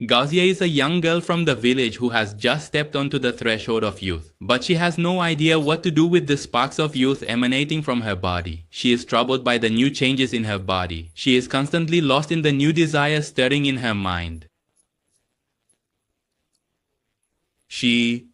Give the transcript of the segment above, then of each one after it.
Gauzia is a young girl from the village who has just stepped onto the threshold of youth. But she has no idea what to do with the sparks of youth emanating from her body. She is troubled by the new changes in her body. She is constantly lost in the new desires stirring in her mind. She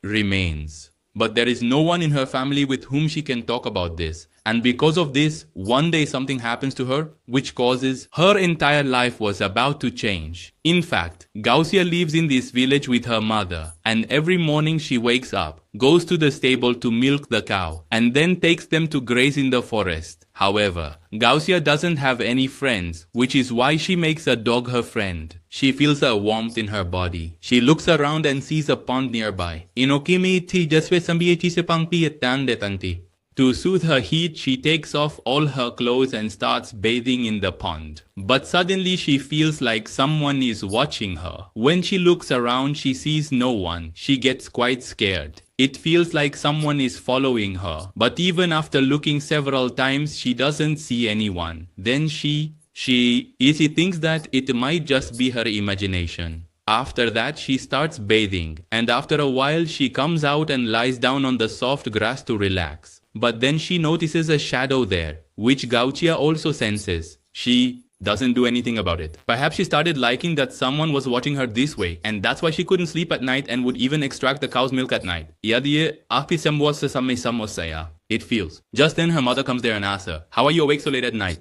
remains. But there is no one in her family with whom she can talk about this. And because of this, one day something happens to her which causes her entire life was about to change. In fact, Gauzia lives in this village with her mother, and every morning she wakes up, goes to the stable to milk the cow, and then takes them to graze in the forest. However, Gauzia doesn't have any friends, which is why she makes a dog her friend. She feels a warmth in her body. She looks around and sees a pond nearby. To soothe her heat, she takes off all her clothes and starts bathing in the pond. But suddenly she feels like someone is watching her. When she looks around, she sees no one. She gets quite scared. It feels like someone is following her. But even after looking several times, she doesn't see anyone. Then she thinks that it might just be her imagination. After that, she starts bathing, and after a while, she comes out and lies down on the soft grass to relax. But then she notices a shadow there, which Gauzia also senses. She doesn't do anything about it. Perhaps she started liking that someone was watching her this way, and that's why she couldn't sleep at night and would even extract the cow's milk at night. It feels. Just then her mother comes there and asks her, "How are you awake so late at night?"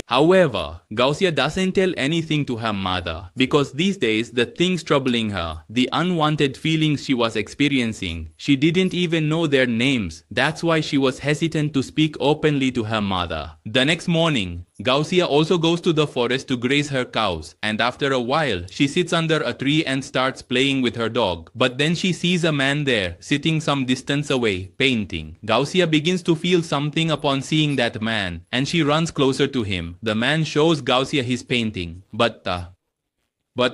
However, Gauzia doesn't tell anything to her mother because these days the things troubling her, the unwanted feelings she was experiencing, she didn't even know their names. That's why she was hesitant to speak openly to her mother. The next morning, Gauzia also goes to the forest to graze her cows, and after a while, she sits under a tree and starts playing with her dog. But then she sees a man there, sitting some distance away, painting. Gauzia begins to feel something upon seeing that man, and she runs closer to him. The man shows Gauzia his painting. But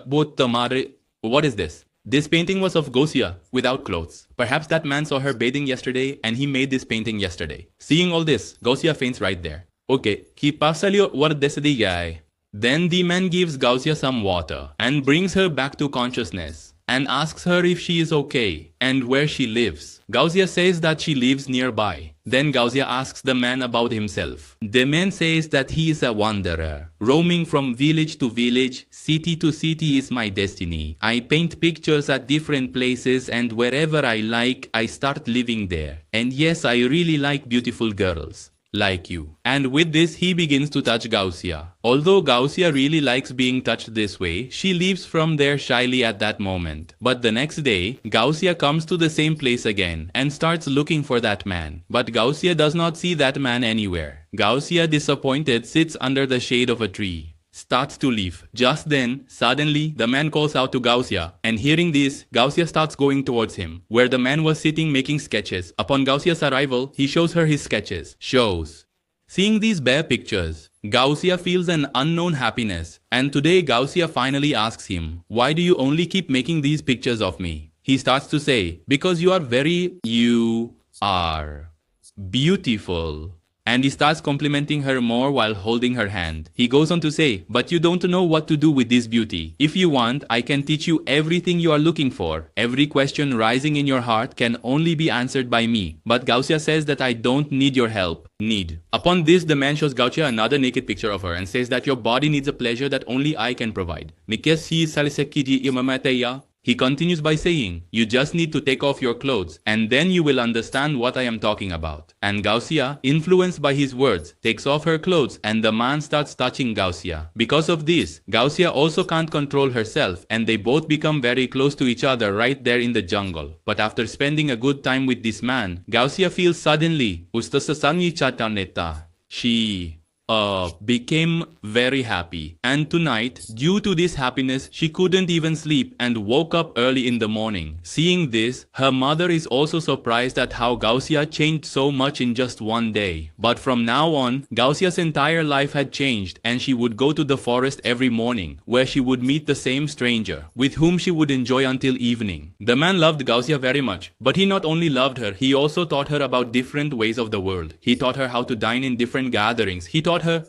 what is this? This painting was of Gauzia, without clothes. Perhaps that man saw her bathing yesterday, and he made this painting yesterday. Seeing all this, Gauzia faints right there. Okay, Then the man gives Gauzia some water and brings her back to consciousness and asks her if she is okay and where she lives. Gauzia says that she lives nearby. Then Gauzia asks the man about himself. The man says that he is a wanderer, roaming from village to village, city to city is my destiny. I paint pictures at different places and wherever I like, I start living there. And yes, I really like beautiful girls. Like you. And with this, he begins to touch Gauzia. Although Gauzia really likes being touched this way, she leaves from there shyly at that moment. But the next day, Gauzia comes to the same place again and starts looking for that man. But Gauzia does not see that man anywhere. Gauzia, disappointed, sits under the shade of a tree. Starts to leave. Just then, suddenly, the man calls out to Gauzia, and hearing this, Gauzia starts going towards him, where the man was sitting making sketches. Upon Gauzia's arrival, he shows her his sketches. Seeing these bare pictures, Gauzia feels an unknown happiness, and today Gauzia finally asks him, "Why do you only keep making these pictures of me?" He starts to say, "Because you are beautiful." And he starts complimenting her more while holding her hand. He goes on to say, "But you don't know what to do with this beauty. If you want, I can teach you everything you are looking for. Every question rising in your heart can only be answered by me." But Gauzia says that I don't need your help. Upon this, the man shows Gauzia another naked picture of her and says that your body needs a pleasure that only I can provide. He continues by saying, "You just need to take off your clothes and then you will understand what I am talking about." And Gauzia, influenced by his words, takes off her clothes and the man starts touching Gauzia. Because of this, Gauzia also can't control herself and they both become very close to each other right there in the jungle. But after spending a good time with this man, Gauzia feels suddenly, she became very happy. And tonight, due to this happiness, she couldn't even sleep and woke up early in the morning. Seeing this, her mother is also surprised at how Gauzia changed so much in just one day. But from now on, Gauzia's entire life had changed and she would go to the forest every morning, where she would meet the same stranger, with whom she would enjoy until evening. The man loved Gauzia very much, but he not only loved her, he also taught her about different ways of the world. He taught her how to dine in different gatherings. He taught her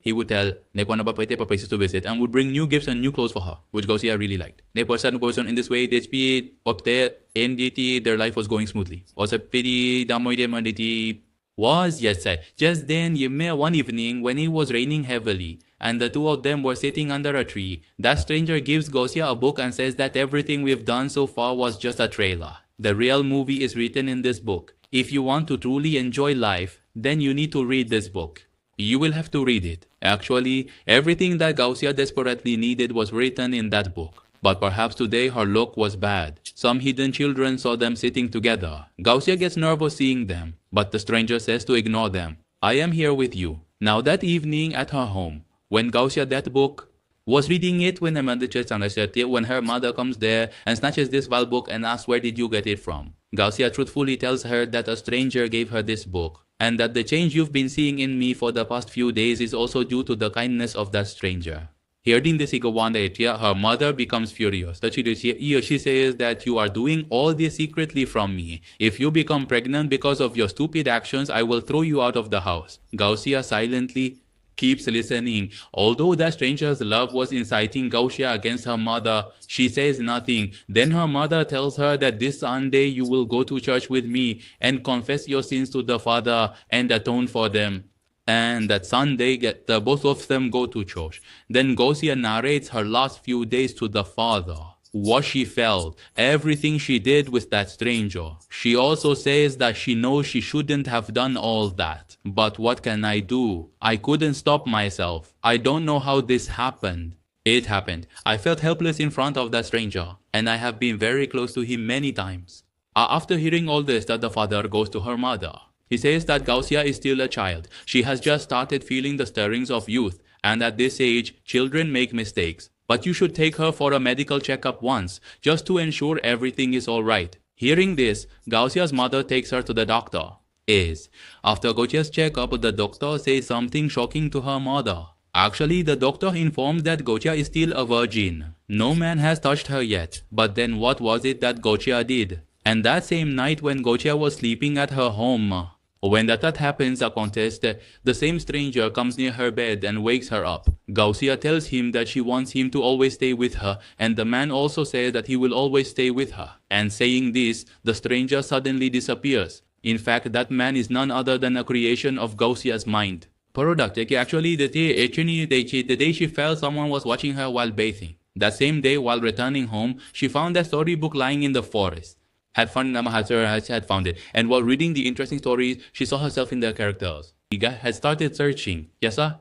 he would tell Neko na ba pwede pa places to visit and would bring new gifts and new clothes for her, which Gausia really liked. Ne person in this way, they up there in DT, their life was going smoothly. Also, pity damoy de manditi was just then you met one evening when it was raining heavily and the two of them were sitting under a tree. That stranger gives Gausia a book and says that everything we've done so far was just a trailer. The real movie is written in this book. If you want to truly enjoy life, then you need to read this book. You will have to read it. Actually, everything that Gausia desperately needed was written in that book. But perhaps today her luck was bad. Some hidden children saw them sitting together. Gausia gets nervous seeing them, but the stranger says to ignore them. I am here with you. Now that evening at her home, when Gausia that book was reading it when her mother comes there and snatches this vile book and asks where did you get it from. Gausia truthfully tells her that a stranger gave her this book and that the change you've been seeing in me for the past few days is also due to the kindness of that stranger. Hearing this Igawanda, her mother becomes furious. She says that you are doing all this secretly from me. If you become pregnant because of your stupid actions, I will throw you out of the house. Gausia silently keeps listening. Although that stranger's love was inciting Gausia against her mother, she says nothing. Then her mother tells her that this Sunday you will go to church with me and confess your sins to the Father and atone for them. And that Sunday, both of them go to church. Then Gausia narrates her last few days to the Father. What she felt, everything she did with that stranger. She also says that she knows she shouldn't have done all that. But what can I do? I couldn't stop myself. I don't know how this happened. It happened. I felt helpless in front of that stranger, and I have been very close to him many times. After hearing all this, that the father goes to her mother. He says that Gausia is still a child. She has just started feeling the stirrings of youth, and at this age, children make mistakes. But you should take her for a medical checkup once, just to ensure everything is alright. Hearing this, Gausia's mother takes her to the doctor. After Gausia's checkup, the doctor says something shocking to her mother. Actually, the doctor informs that Gausia is still a virgin. No man has touched her yet. But then what was it that Gausia did? And that same night when Gausia was sleeping at her home, when that happens, a contest, the same stranger comes near her bed and wakes her up. Gausia tells him that she wants him to always stay with her, and the man also says that he will always stay with her. And saying this, the stranger suddenly disappears. In fact, that man is none other than a creation of Gausia's mind. Actually, the day she felt someone was watching her while bathing. That same day, while returning home, she found that storybook lying in the forest. Had found it, and while reading the interesting stories, she saw herself in the characters. She had started searching.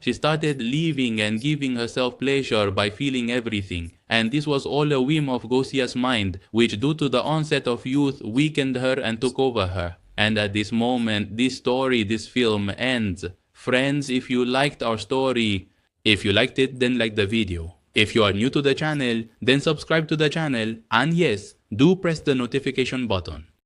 She started living and giving herself pleasure by feeling everything. And this was all a whim of Gausia's mind, which due to the onset of youth weakened her and took over her. And at this moment, this film ends. Friends, if you liked our story, if you liked it, then like the video. If you are new to the channel, then subscribe to the channel, and yes, do press the notification button.